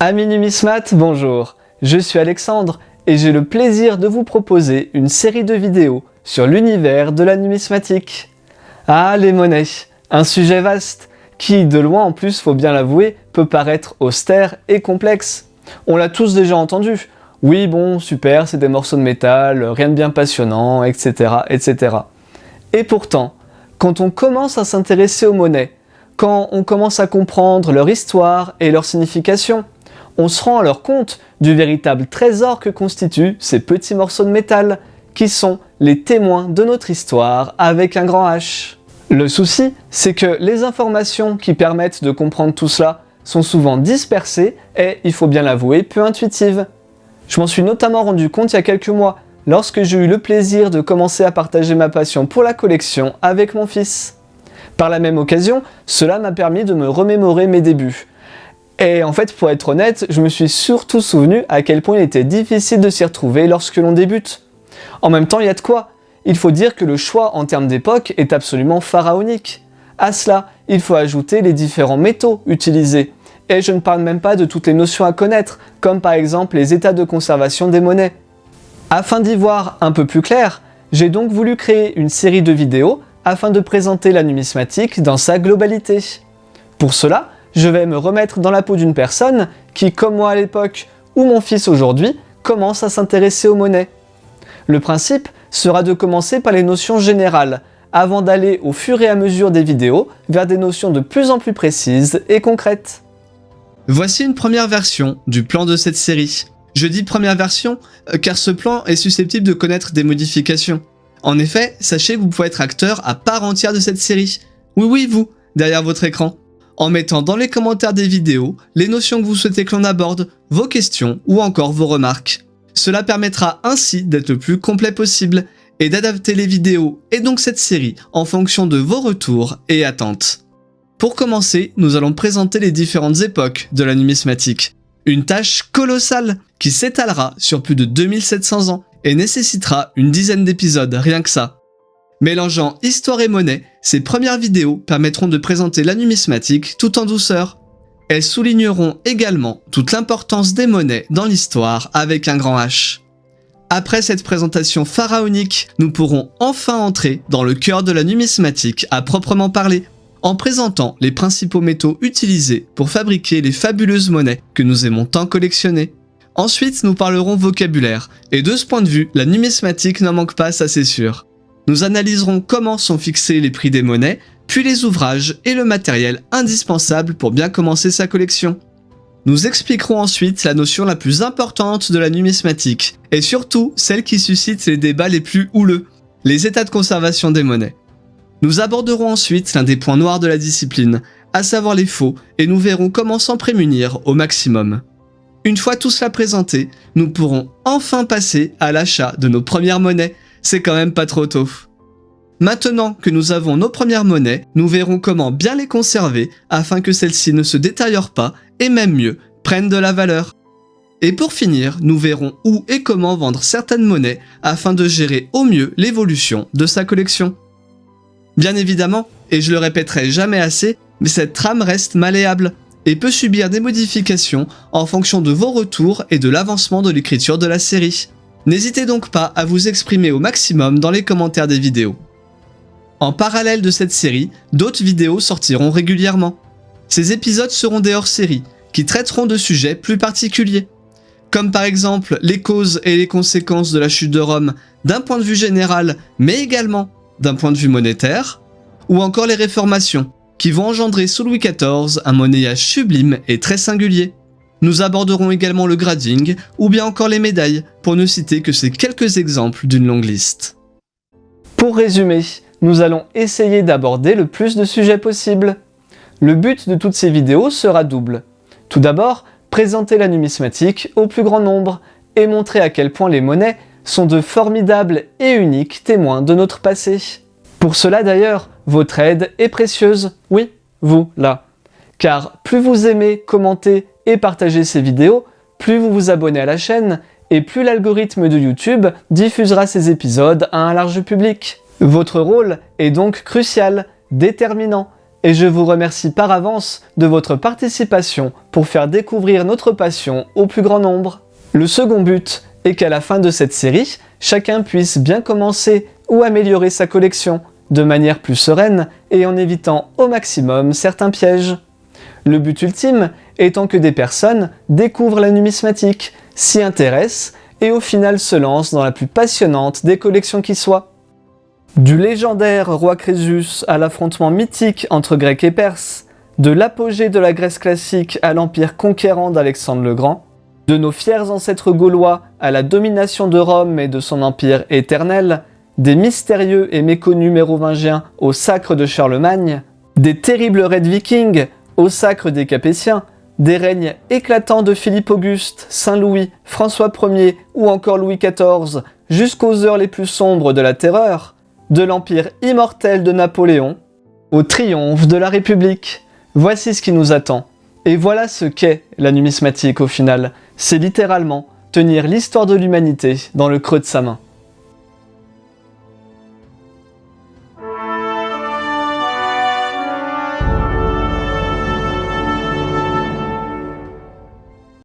Amis numismates, bonjour, je suis Alexandre et j'ai le plaisir de vous proposer une série de vidéos sur l'univers de la numismatique. Ah, les monnaies, un sujet vaste qui, de loin en plus, faut bien l'avouer, peut paraître austère et complexe. On l'a tous déjà entendu. Oui, bon, super, c'est des morceaux de métal, rien de bien passionnant, etc., etc. Et pourtant, quand on commence à s'intéresser aux monnaies, quand on commence à comprendre leur histoire et leur signification, on se rend alors compte du véritable trésor que constituent ces petits morceaux de métal, qui sont les témoins de notre histoire avec un grand H. Le souci, c'est que les informations qui permettent de comprendre tout cela sont souvent dispersées et, il faut bien l'avouer, peu intuitives. Je m'en suis notamment rendu compte il y a quelques mois, lorsque j'ai eu le plaisir de commencer à partager ma passion pour la collection avec mon fils. Par la même occasion, cela m'a permis de me remémorer mes débuts. Et en fait, pour être honnête, je me suis surtout souvenu à quel point il était difficile de s'y retrouver lorsque l'on débute. En même temps, il y a de quoi. Il faut dire que le choix en termes d'époque est absolument pharaonique. À cela, il faut ajouter les différents métaux utilisés. Et je ne parle même pas de toutes les notions à connaître, comme par exemple les états de conservation des monnaies. Afin d'y voir un peu plus clair, j'ai donc voulu créer une série de vidéos afin de présenter la numismatique dans sa globalité. Pour cela, je vais me remettre dans la peau d'une personne qui, comme moi à l'époque, ou mon fils aujourd'hui, commence à s'intéresser aux monnaies. Le principe sera de commencer par les notions générales, avant d'aller au fur et à mesure des vidéos vers des notions de plus en plus précises et concrètes. Voici une première version du plan de cette série. Je dis première version car ce plan est susceptible de connaître des modifications. En effet, sachez que vous pouvez être acteur à part entière de cette série. Oui, vous, derrière votre écran. En mettant dans les commentaires des vidéos les notions que vous souhaitez que l'on aborde, vos questions ou encore vos remarques. Cela permettra ainsi d'être le plus complet possible et d'adapter les vidéos et donc cette série en fonction de vos retours et attentes. Pour commencer, nous allons présenter les différentes époques de la numismatique. Une tâche colossale qui s'étalera sur plus de 2700 ans et nécessitera une dizaine d'épisodes, rien que ça. Mélangeant histoire et monnaie, ces premières vidéos permettront de présenter la numismatique tout en douceur. Elles souligneront également toute l'importance des monnaies dans l'histoire avec un grand H. Après cette présentation pharaonique, nous pourrons enfin entrer dans le cœur de la numismatique à proprement parler, en présentant les principaux métaux utilisés pour fabriquer les fabuleuses monnaies que nous aimons tant collectionner. Ensuite, nous parlerons vocabulaire, et de ce point de vue, la numismatique n'en manque pas, ça c'est sûr. Nous analyserons comment sont fixés les prix des monnaies, puis les ouvrages et le matériel indispensable pour bien commencer sa collection. Nous expliquerons ensuite la notion la plus importante de la numismatique, et surtout celle qui suscite les débats les plus houleux, les états de conservation des monnaies. Nous aborderons ensuite l'un des points noirs de la discipline, à savoir les faux, et nous verrons comment s'en prémunir au maximum. Une fois tout cela présenté, nous pourrons enfin passer à l'achat de nos premières monnaies. C'est quand même pas trop tôt. Maintenant que nous avons nos premières monnaies, nous verrons comment bien les conserver afin que celles-ci ne se détériorent pas et même mieux, prennent de la valeur. Et pour finir, nous verrons où et comment vendre certaines monnaies afin de gérer au mieux l'évolution de sa collection. Bien évidemment, et je le répéterai jamais assez, mais cette trame reste malléable et peut subir des modifications en fonction de vos retours et de l'avancement de l'écriture de la série. N'hésitez donc pas à vous exprimer au maximum dans les commentaires des vidéos. En parallèle de cette série, d'autres vidéos sortiront régulièrement. Ces épisodes seront des hors-séries, qui traiteront de sujets plus particuliers, comme par exemple les causes et les conséquences de la chute de Rome d'un point de vue général, mais également d'un point de vue monétaire, ou encore les réformations, qui vont engendrer sous Louis XIV un monnayage sublime et très singulier. Nous aborderons également le grading ou bien encore les médailles, pour ne citer que ces quelques exemples d'une longue liste. Pour résumer, nous allons essayer d'aborder le plus de sujets possible. Le but de toutes ces vidéos sera double. Tout d'abord, présenter la numismatique au plus grand nombre et montrer à quel point les monnaies sont de formidables et uniques témoins de notre passé. Pour cela d'ailleurs, votre aide est précieuse, oui, vous là. Car plus vous aimez, commentez et partagez ces vidéos, plus vous vous abonnez à la chaîne et plus l'algorithme de YouTube diffusera ces épisodes à un large public. Votre rôle est donc crucial, déterminant, et je vous remercie par avance de votre participation pour faire découvrir notre passion au plus grand nombre. Le second but est qu'à la fin de cette série, chacun puisse bien commencer ou améliorer sa collection de manière plus sereine et en évitant au maximum certains pièges. Le but ultime étant que des personnes découvrent la numismatique, s'y intéressent et au final se lancent dans la plus passionnante des collections qui soit. Du légendaire roi Crésus à l'affrontement mythique entre Grecs et Perses, de l'apogée de la Grèce classique à l'empire conquérant d'Alexandre le Grand, de nos fiers ancêtres gaulois à la domination de Rome et de son empire éternel, des mystérieux et méconnus mérovingiens au sacre de Charlemagne, des terribles raids vikings au sacre des Capétiens, des règnes éclatants de Philippe Auguste, Saint-Louis, François Ier ou encore Louis XIV, jusqu'aux heures les plus sombres de la terreur, de l'empire immortel de Napoléon, au triomphe de la République. Voici ce qui nous attend. Et voilà ce qu'est la numismatique au final. C'est littéralement tenir l'histoire de l'humanité dans le creux de sa main.